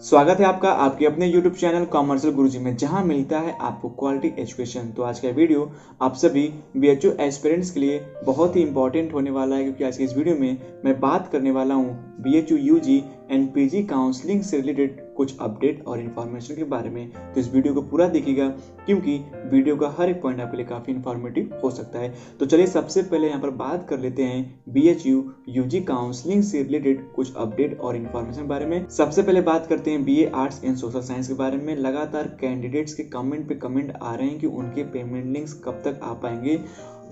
स्वागत है आपका आपके अपने YouTube चैनल कॉमर्शियल गुरुजी में, जहां मिलता है आपको क्वालिटी एजुकेशन। तो आज का वीडियो आप सभी BHU एस्पिरेंट्स के लिए बहुत ही इंपॉर्टेंट होने वाला है, क्योंकि आज की इस वीडियो में मैं बात करने वाला हूं BHU UG and PG counselling से रिलेटेड कुछ अपडेट और इन्फॉर्मेशन के बारे में। तो इस वीडियो को पूरा देखिएगा, क्योंकि वीडियो का हर एक पॉइंट आपके लिए काफी इन्फॉर्मेटिव हो सकता है। तो चलिए सबसे पहले यहाँ पर बात कर लेते हैं BHU UG काउंसलिंग से रिलेटेड कुछ अपडेट और इन्फॉर्मेशन के बारे में। सबसे पहले बात करते हैं BA arts and social science के बारे में। लगातार कैंडिडेट्स के कमेंट पे कमेंट आ रहे हैं कि उनके पेमेंट लिंक्स कब तक आ पाएंगे।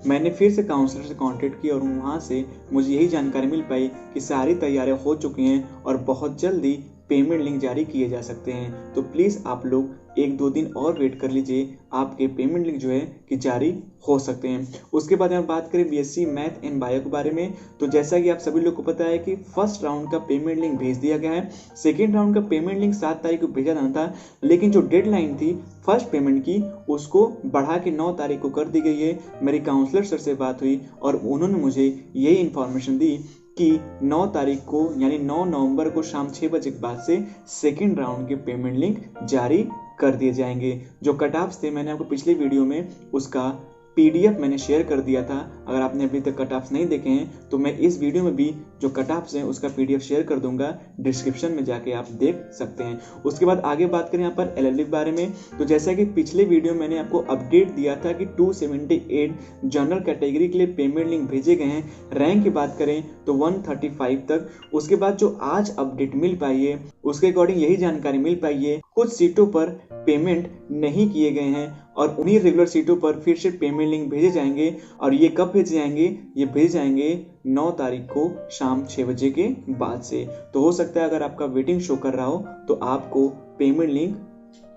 मैंने फिर से काउंसलर से कांटेक्ट किया और वहाँ से मुझे यही जानकारी मिल पाई कि सारी तैयारियां हो चुकी हैं और बहुत जल्दी पेमेंट लिंक जारी किए जा सकते हैं। तो प्लीज़ आप लोग 1-2 दिन और वेट कर लीजिए, आपके पेमेंट लिंक जो है कि जारी हो सकते हैं। उसके बाद हम बात करें BSc मैथ एंड बायो के बारे में। तो जैसा कि आप सभी लोग को पता है कि फर्स्ट राउंड का पेमेंट लिंक भेज दिया गया है। सेकेंड राउंड का पेमेंट लिंक 7 तारीख को भेजा जाना था, लेकिन जो डेडलाइन थी फर्स्ट पेमेंट की उसको बढ़ा के 9 तारीख को कर दी गई है। मेरी काउंसलर सर से बात हुई और उन्होंने मुझे यही इन्फॉर्मेशन दी कि 9 तारीख को यानी 9 नवंबर को शाम 6 बजे के बाद से सेकेंड राउंड के पेमेंट लिंक जारी कर दिए जाएंगे। जो कट ऑफ्स थे मैंने आपको पिछले वीडियो में उसका PDF मैंने शेयर कर दिया था। अगर आपने अभी तक कट ऑफ्स नहीं देखे हैं तो मैं इस वीडियो में भी जो कट ऑफ्स हैं उसका PDF शेयर कर दूंगा, डिस्क्रिप्शन में जाके आप देख सकते हैं। उसके बाद आगे बात करें यहाँ पर LLB के बारे में। तो जैसा कि पिछले वीडियो मैंने आपको अपडेट दिया था कि 278 जनरल कैटेगरी के लिए पेमेंट लिंक भेजे गए हैं। रैंक की बात करें तो 135 तक। उसके बाद जो आज अपडेट मिल पाई है उसके अकॉर्डिंग यही जानकारी मिल पाई है, कुछ सीटों पर पेमेंट नहीं किए गए हैं और उन्हीं रेगुलर सीटों पर फिर से पेमेंट लिंक भेजे जाएंगे। और ये कब भेजे जाएंगे? ये भेजे जाएंगे 9 तारीख को शाम 6 बजे के बाद से। तो हो सकता है अगर आपका वेटिंग शो कर रहा हो तो आपको पेमेंट लिंक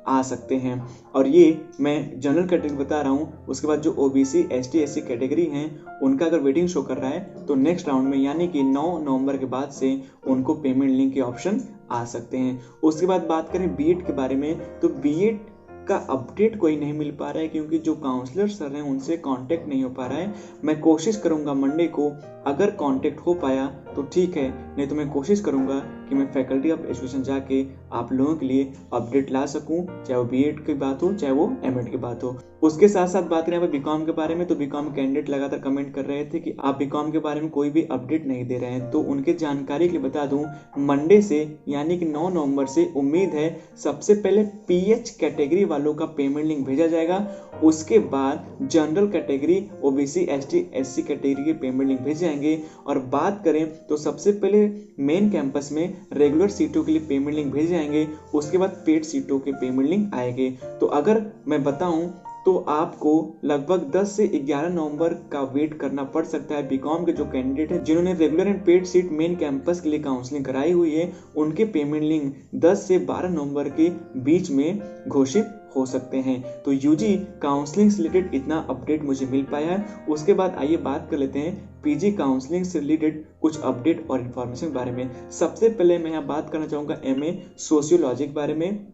आ सकते हैं। और ये मैं जनरल कैटेगरी बता रहा हूँ। उसके बाद जो OBC ST SC कैटेगरी हैं उनका अगर वेटिंग शो कर रहा है तो नेक्स्ट राउंड में यानी कि 9 नवंबर के बाद से उनको पेमेंट लिंक के ऑप्शन आ सकते हैं। उसके बाद बात करें B.Ed के बारे में। तो B.Ed का अपडेट कोई नहीं मिल पा रहा है, क्योंकि जो काउंसलर सर हैं उनसे कांटेक्ट नहीं हो पा रहा है। मैं कोशिश करूंगा मंडे को, अगर कांटेक्ट हो पाया तो ठीक है, नहीं तो मैं कोशिश करूंगा कि मैं फैकल्टी ऑफ एजुकेशन जाके आप लोगों के लिए अपडेट ला सकूं, चाहे वो B.Ed की बात हो चाहे वो M.Ed की बात हो। उसके साथ साथ बात करें BCom के बारे में। तो BCom कैंडिडेट लगातार कमेंट कर रहे थे कि आप BCom के बारे में कोई भी अपडेट नहीं दे रहे हैं। तो उनके जानकारी के लिए बता दूं, मंडे से यानी कि 9 नवंबर से उम्मीद है सबसे पहले PH कैटेगरी वालों का पेमेंट लिंक भेजा जाएगा। उसके बाद general category OBC ST SC category के पेमेंट लिंक भेजे जाएंगे। और बात करें तो सबसे पहले मेन कैंपस में रेगुलर सीटों के लिए पेमेंट लिंक भेजे जाएंगे। उसके बाद पेड सीटों के पेमेंट लिंक आएंगे। तो अगर मैं बताऊं तो आपको लगभग 10 से 11 नवंबर का वेट करना पड़ सकता है। BCom के जो कैंडिडेट हैं जिन्होंने regular and paid seat main campus के लिए काउंसलिंग कराई हुई है, उनके पेमेंट लिंक 10 से 12 नवंबर के बीच में घोषित हो सकते हैं। तो UG काउंसलिंग से रिलेटेड इतना अपडेट मुझे मिल पाया है। उसके बाद आइए बात कर लेते हैं PG काउंसलिंग से रिलेटेड कुछ अपडेट और इन्फॉर्मेशन के बारे में। सबसे पहले मैं यहाँ बात करना चाहूँगा MA सोशियोलॉजी के बारे में।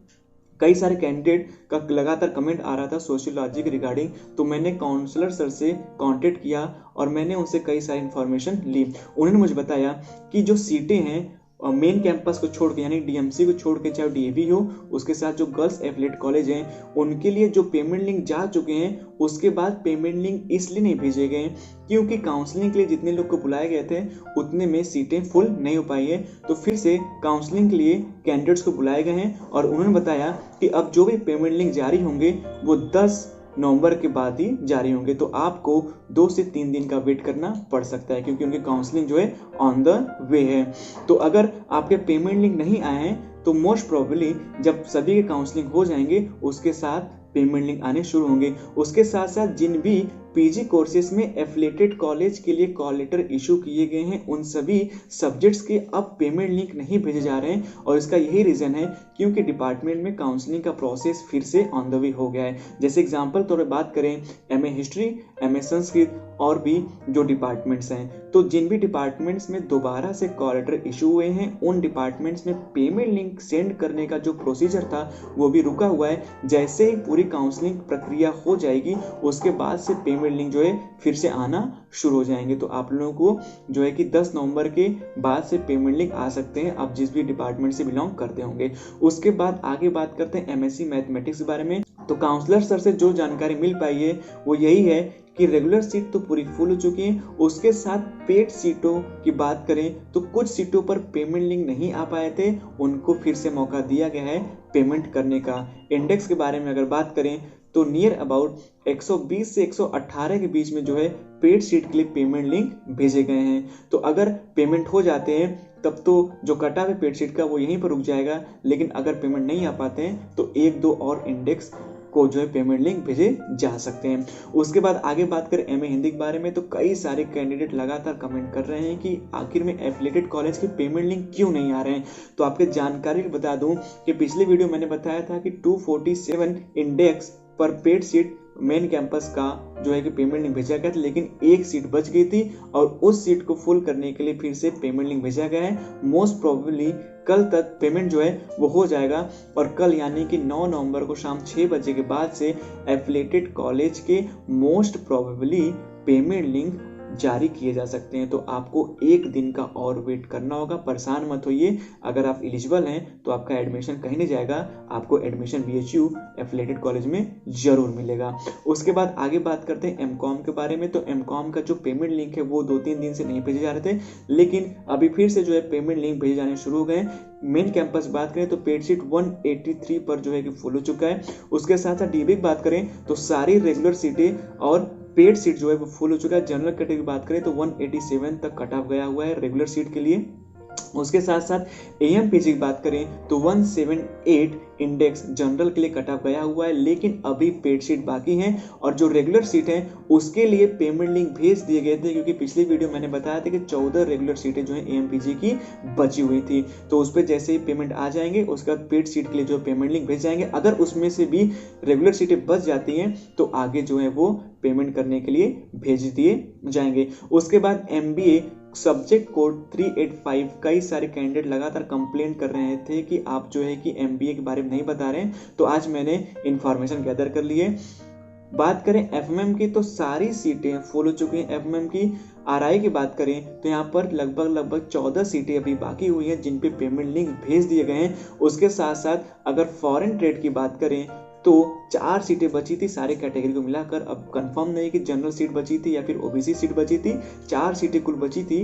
कई सारे कैंडिडेट का लगातार कमेंट आ रहा था सोशियोलॉजी के रिगार्डिंग। तो मैंने काउंसलर सर से कांटेक्ट किया और मैंने उनसे कई सारी इन्फॉर्मेशन ली। उन्होंने मुझे बताया कि जो सीटें हैं मेन कैंपस को छोड़ के यानी DMC को छोड़ के, चाहे DAV हो, उसके साथ जो गर्ल्स एफिलेट कॉलेज हैं उनके लिए जो पेमेंट लिंक जा चुके हैं, उसके बाद पेमेंट लिंक इसलिए नहीं भेजे गए क्योंकि काउंसलिंग के लिए जितने लोग को बुलाए गए थे उतने में सीटें फुल नहीं हो पाई है। तो फिर से काउंसलिंग के लिए कैंडिडेट्स को बुलाए गए हैं और उन्होंने बताया कि अब जो भी पेमेंट लिंक जारी होंगे वो 10 नवंबर के बाद ही जारी होंगे। तो आपको 2 से 3 दिन का वेट करना पड़ सकता है, क्योंकि उनकी काउंसलिंग जो है ऑन द वे है। तो अगर आपके पेमेंट लिंक नहीं आए हैं तो मोस्ट प्रोबेबली जब सभी के काउंसलिंग हो जाएंगे उसके साथ पेमेंट लिंक आने शुरू होंगे। उसके साथ साथ जिन भी PG कोर्सेज में एफिलिएटेड कॉलेज के लिए कॉल लेटर इशू किए गए हैं उन सभी सब्जेक्ट्स के अब पेमेंट लिंक नहीं भेजे जा रहे हैं। और इसका यही रीजन है क्योंकि डिपार्टमेंट में काउंसलिंग का प्रोसेस फिर से ऑन द वे हो गया है। जैसे एग्जांपल तौर पर बात करें MA हिस्ट्री, MA संस्कृत और भी जो डिपार्टमेंट्स हैं, तो जिन भी डिपार्टमेंट्स में दोबारा से कॉल लेटर इशू हुए हैं उन डिपार्टमेंट्स में पेमेंट लिंक सेंड करने का जो प्रोसीजर था वो भी रुका हुआ है। जैसे ही पूरी काउंसलिंग प्रक्रिया हो जाएगी उसके बाद से पेमेंट पेमेंट लिंक जो है फिर से आना शुरू हो जाएंगे। तो आप लोगों को जो है कि 10 नवंबर के बाद से पेमेंट लिंक आ सकते हैं, आप जिस भी डिपार्टमेंट से बिलोंग करते होंगे। उसके बाद आगे बात करते हैं एमएससी मैथमेटिक्स के बारे में। तो काउंसलर सर से जो जानकारी मिल पाई है वो यही है कि रेगुलर सीट तो पूरी फुल हो चुकी है, उसके साथ पेड सीटों की बात करें तो कुछ सीटों पर पेमेंट लिंक नहीं आ पाए थे, उनको फिर से मौका दिया गया है पेमेंट करने का। इंडेक्स के बारे में अगर बात करें तो नियर अबाउट 120 से 118 के बीच में जो है पेड सीट के लिए पेमेंट लिंक भेजे गए हैं। तो अगर पेमेंट हो जाते हैं तब तो जो कटा है पेड सीट का वो यहीं पर रुक जाएगा, लेकिन अगर पेमेंट नहीं आ पाते हैं तो 1-2 और इंडेक्स को जो है पेमेंट लिंक भेजे जा सकते हैं। उसके बाद आगे बात करें एमए हिंदी के बारे में तो कई सारे कैंडिडेट लगातार कमेंट कर रहे हैं कि आखिर में एफिलिएटेड कॉलेज के पेमेंट लिंक क्यों नहीं आ रहे हैं। तो आपके जानकारी बता दूं कि पिछले वीडियो मैंने बताया था कि 247 इंडेक्स पर पेड सीट मेन कैंपस का जो है कि पेमेंट लिंक भेजा गया था, लेकिन एक सीट बच गई थी और उस सीट को फुल करने के लिए फिर से पेमेंट लिंक भेजा गया है। मोस्ट प्रोबेबली कल तक पेमेंट जो है वो हो जाएगा और कल यानी कि 9 नवंबर को शाम 6 बजे के बाद से एफिलिएटेड कॉलेज के मोस्ट प्रोबेबली पेमेंट लिंक जारी किए जा सकते हैं। तो आपको एक दिन का और वेट करना होगा, परेशान मत होइए। अगर आप एलिजिबल हैं तो आपका एडमिशन कहीं नहीं जाएगा, आपको एडमिशन बीएचयू एफिलिएटेड कॉलेज में जरूर मिलेगा। उसके बाद आगे बात करते हैं एमकॉम के बारे में। तो एमकॉम का जो पेमेंट लिंक है वो 2-3 दिन से नहीं भेजे जा रहे थे, लेकिन अभी फिर से जो है पेमेंट लिंक भेजे जाने शुरू हो गए। मेन कैंपस बात करें तो पेड सीट 183 पर जो है कि फुल हो चुका है। उसके साथ साथ डीबी की बात करें तो सारी रेगुलर सीटें और पेड सीट जो है वो फुल हो चुका है। जनरल कैटेगरी की बात करें तो 187 तक कट ऑफ गया हुआ है रेगुलर सीट के लिए। उसके साथ साथ एएमपीजी की बात करें तो 178 इंडेक्स जनरल के लिए कट ऑफ गया हुआ है, लेकिन अभी पेड सीट बाकी हैं और जो रेगुलर सीट है उसके लिए पेमेंट लिंक भेज दिए गए थे, क्योंकि पिछली वीडियो मैंने बताया था कि 14 रेगुलर सीटें जो है एएमपीजी की बची हुई थी। तो उस पर जैसे ही पेमेंट आ जाएंगे उसके बाद पेड सीट के लिए जो पेमेंट लिंक भेज जाएंगे। अगर उसमें से भी रेगुलर सीटें बच जाती हैं तो आगे जो है वो पेमेंट करने के लिए भेज दिए जाएंगे। उसके बाद एमबीए सब्जेक्ट कोड 385 कई सारे कैंडिडेट लगातार कंप्लेंट कर रहे थे कि आप जो है कि एमबीए के बारे में नहीं बता रहे हैं, तो आज मैंने इंफॉर्मेशन गैदर कर ली है। बात करें एफएमएम की तो सारी सीटें फुल हो चुकी हैं एफएमएम की। आरआई की बात करें तो यहाँ पर लगभग 14 सीटें अभी बाकी हुई हैं जिन पे पेमेंट लिंक भेज दिए गए हैं। उसके साथ साथ अगर फॉरेन ट्रेड की बात करें तो 4 सीटें बची थी सारे कैटेगरी को मिलाकर। अब कंफर्म नहीं कि जनरल सीट बची थी या फिर ओबीसी सीट बची थी, 4 सीटें कुल बची थी।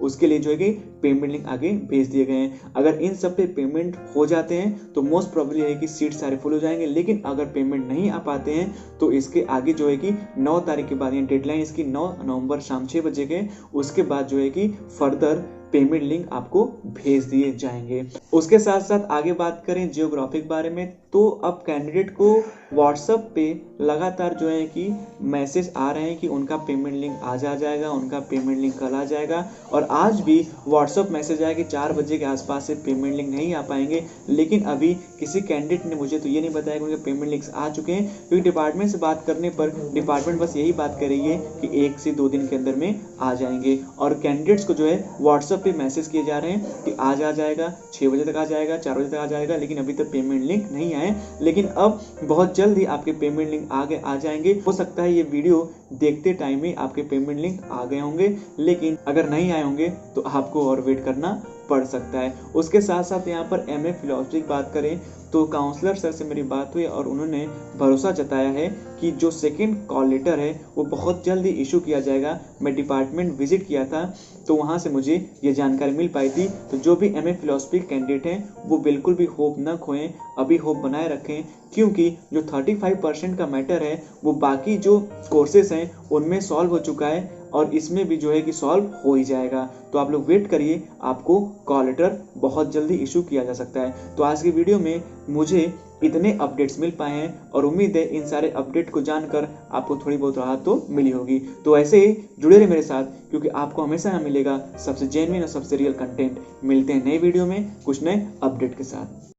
उसके लिए जो है कि पेमेंट लिंक आगे भेज दिए गए हैं। अगर इन सब पे पेमेंट हो जाते हैं तो मोस्ट प्रोबेबली है कि सीट सारे फुल हो जाएंगे, लेकिन अगर पेमेंट नहीं आ पाते हैं तो इसके आगे जो है कि 9 तारीख के बाद, यानी डेडलाइन इसकी 9 नवंबर शाम 6 बजे के, उसके बाद जो है कि फर्दर पेमेंट लिंक आपको भेज दिए जाएंगे। उसके साथ साथ आगे बात करें जियोग्राफी के बारे में तो अब कैंडिडेट को व्हाट्सएप पे लगातार जो है कि मैसेज आ रहे हैं कि उनका पेमेंट लिंक आज आ जाएगा, उनका पेमेंट लिंक कल आ जाएगा। और आज भी व्हाट्सएप मैसेज आया कि 4 बजे के आसपास से पेमेंट लिंक नहीं आ पाएंगे, लेकिन अभी किसी कैंडिडेट ने मुझे तो ये नहीं बताया कि उनके पेमेंट लिंक्स आ चुके हैं, क्योंकि डिपार्टमेंट से बात करने पर डिपार्टमेंट बस यही बात कर रही है कि 1 से 2 दिन के अंदर में आ जाएंगे। और कैंडिडेट्स को जो है व्हाट्सएप पे मैसेज किए जा रहे हैं कि आज आ जाएगा, 6 बजे तक आ जाएगा, 4 बजे तक आ जाएगा, लेकिन अभी तक पेमेंट लिंक नहीं आए। लेकिन अब बहुत जल्द ही आपके पेमेंट लिंक आगे आ जाएंगे। हो सकता है ये वीडियो देखते टाइम ही आपके पेमेंट लिंक आ गए होंगे, लेकिन अगर नहीं आए होंगे तो आपको और वेट करना पड़ सकता है। उसके साथ साथ यहाँ पर एमए फिलॉसफी की बात करें तो काउंसलर सर से मेरी बात हुई और उन्होंने भरोसा जताया है कि जो सेकंड कॉल लेटर है वो बहुत जल्दी इशू किया जाएगा। मैं डिपार्टमेंट विजिट किया था तो वहाँ से मुझे ये जानकारी मिल पाई थी। तो जो भी एमए फिलॉसफी कैंडिडेट हैं वो बिल्कुल भी होप न खोएं, अभी होप बनाए रखें, क्योंकि जो 35% का मैटर है वो बाकी जो कोर्सेज हैं उनमें सॉल्व हो चुका है और इसमें भी जो है कि सॉल्व हो ही जाएगा। तो आप लोग वेट करिए, आपको कॉल लेटर बहुत जल्दी इशू किया जा सकता है। तो आज की वीडियो में मुझे इतने अपडेट्स मिल पाए हैं और उम्मीद है इन सारे अपडेट को जानकर आपको थोड़ी बहुत राहत तो मिली होगी। तो ऐसे ही जुड़े रहे मेरे साथ, क्योंकि आपको हमेशा यहाँ मिलेगा सबसे जेन्युइन और सबसे रियल कंटेंट। मिलते हैं नए वीडियो में कुछ नए अपडेट के साथ।